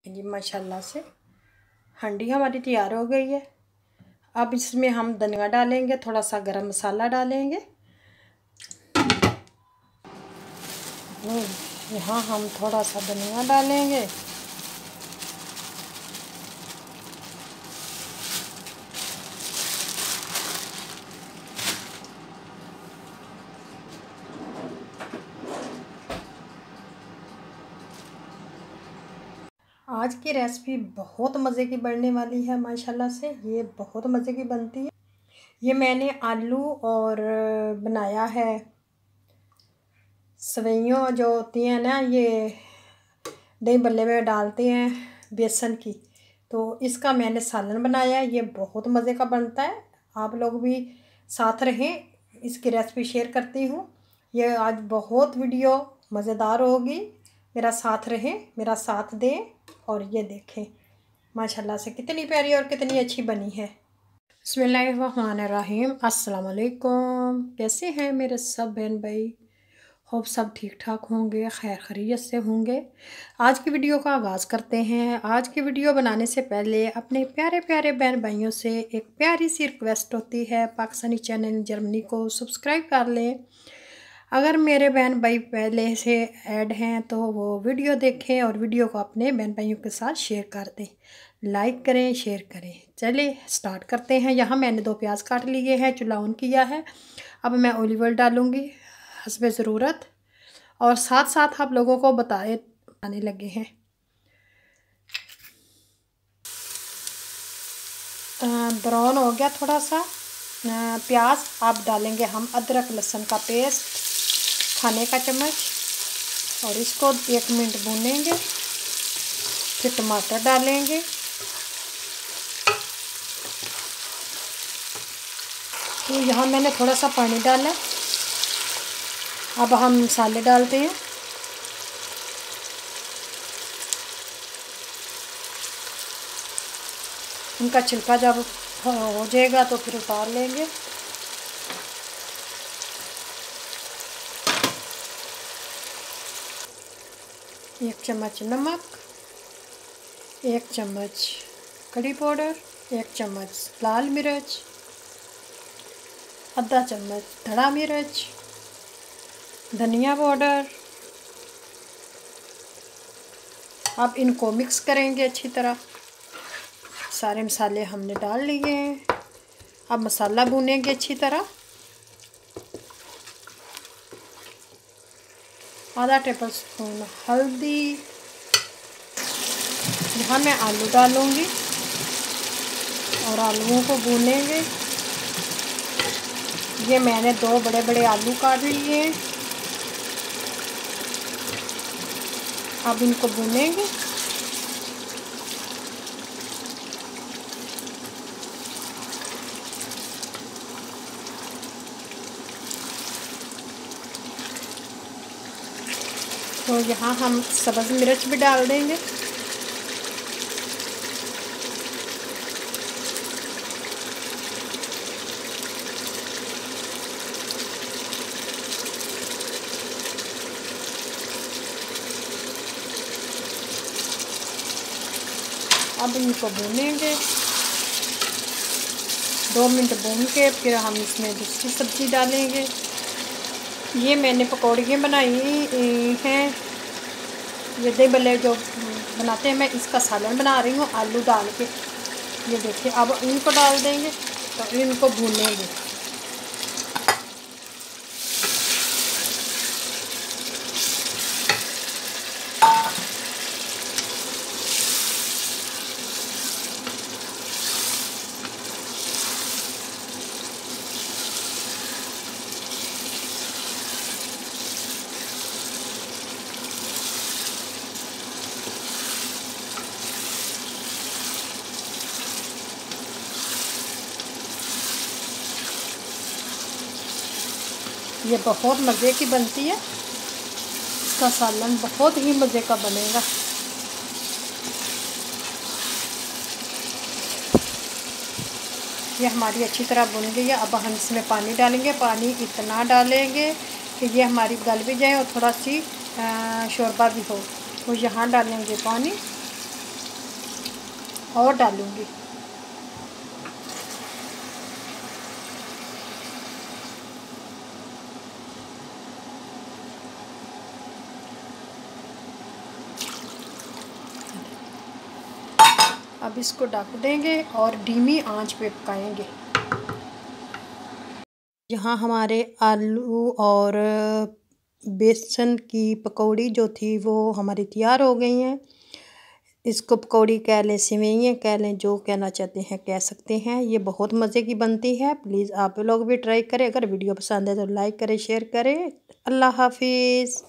ये माशाल्लाह से हांडी हमारी तैयार हो गई है। अब इसमें हम धनिया डालेंगे, थोड़ा सा गरम मसाला डालेंगे। यहाँ हम थोड़ा सा धनिया डालेंगे। आज की रेसिपी बहुत मज़े की बनने वाली है माशाल्लाह से। ये बहुत मज़े की बनती है। ये मैंने आलू और बनाया है सवैयों जो होती हैं ना, ये दही बल्ले में डालते हैं बेसन की, तो इसका मैंने सालन बनाया है। ये बहुत मज़े का बनता है। आप लोग भी साथ रहें, इसकी रेसिपी शेयर करती हूँ। ये आज बहुत वीडियो मज़ेदार होगी। मेरा साथ रहें, मेरा साथ दें और ये देखें माशाल्लाह से कितनी प्यारी और कितनी अच्छी बनी है। बिस्मिल्लाहिर्रहमानिर्रहीम। अस्सलाम वालेकुम। कैसे हैं मेरे सब बहन भाई? होप सब ठीक ठाक होंगे, खैर खैरियत से होंगे। आज की वीडियो का आगाज़ करते हैं। आज की वीडियो बनाने से पहले अपने प्यारे प्यारे बहन भाइयों से एक प्यारी सी रिक्वेस्ट होती है, पाकिस्तानी चैनल जर्मनी को सब्सक्राइब कर लें। अगर मेरे बहन भाई पहले से ऐड हैं तो वो वीडियो देखें और वीडियो को अपने बहन भाइयों के साथ शेयर कर दें, लाइक करें, शेयर करें। चलिए स्टार्ट करते हैं। यहाँ मैंने 2 प्याज काट लिए हैं, चूल्हा ऑन किया है। अब मैं ऑलिव ऑयल डालूँगी हस्बे ज़रूरत, और साथ साथ आप लोगों को बताने लगे हैं। ब्राउन हो गया थोड़ा सा प्याज। अब डालेंगे हम अदरक लहसुन का पेस्ट, खाने का चम्मच, और इसको 1 मिनट भूनेंगे। फिर टमाटर डालेंगे। तो यहाँ मैंने थोड़ा सा पानी डाला। अब हम मसाले डालते हैं। इनका छिलका जब हो जाएगा तो फिर उतार लेंगे। एक चम्मच नमक, 1 चम्मच कड़ी पाउडर, 1 चम्मच लाल मिर्च, आधा चम्मच धड़ा मिर्च, धनिया पाउडर। अब इनको मिक्स करेंगे अच्छी तरह। सारे मसाले हमने डाल लिए हैं। अब मसाला भूनेंगे अच्छी तरह। आधा टेबल स्पून हल्दी। यहाँ मैं आलू डालूँगी और आलूओं को भूनेंगे। ये मैंने 2 बड़े बड़े आलू काट लिए हैं। अब इनको भूनेंगे। तो यहाँ हम सब्ज़ मिर्च भी डाल देंगे। अब इनको भूनेंगे 2 मिनट भून के फिर हम इसमें दूसरी सब्ज़ी डालेंगे। ये मैंने पकौड़ियाँ बनाई हैं। ये दही बल्ले जो बनाते हैं, मैं इसका सालन बना रही हूँ आलू डाल के। ये देखिए, अब इनको डाल देंगे तो इनको भूनेंगे। ये बहुत मज़े की बनती है। इसका सालन बहुत ही मज़े का बनेगा। ये हमारी अच्छी तरह भुन गई है। अब हम इसमें पानी डालेंगे। पानी इतना डालेंगे कि ये हमारी गल भी जाए और थोड़ा सी शोरबा भी हो। तो यहाँ डालेंगे पानी। और डालूँगी। अब इसको ढक देंगे और धीमी आंच पे पकाएंगे। यहाँ हमारे आलू और बेसन की पकौड़ी जो थी वो हमारी तैयार हो गई हैं। इसको पकौड़ी कह लें, सेवइयाँ कह लें, जो कहना चाहते हैं कह सकते हैं। ये बहुत मज़े की बनती है। प्लीज़ आप लोग भी ट्राई करें। अगर वीडियो पसंद है तो लाइक करें, शेयर करें। अल्लाह हाफिज़।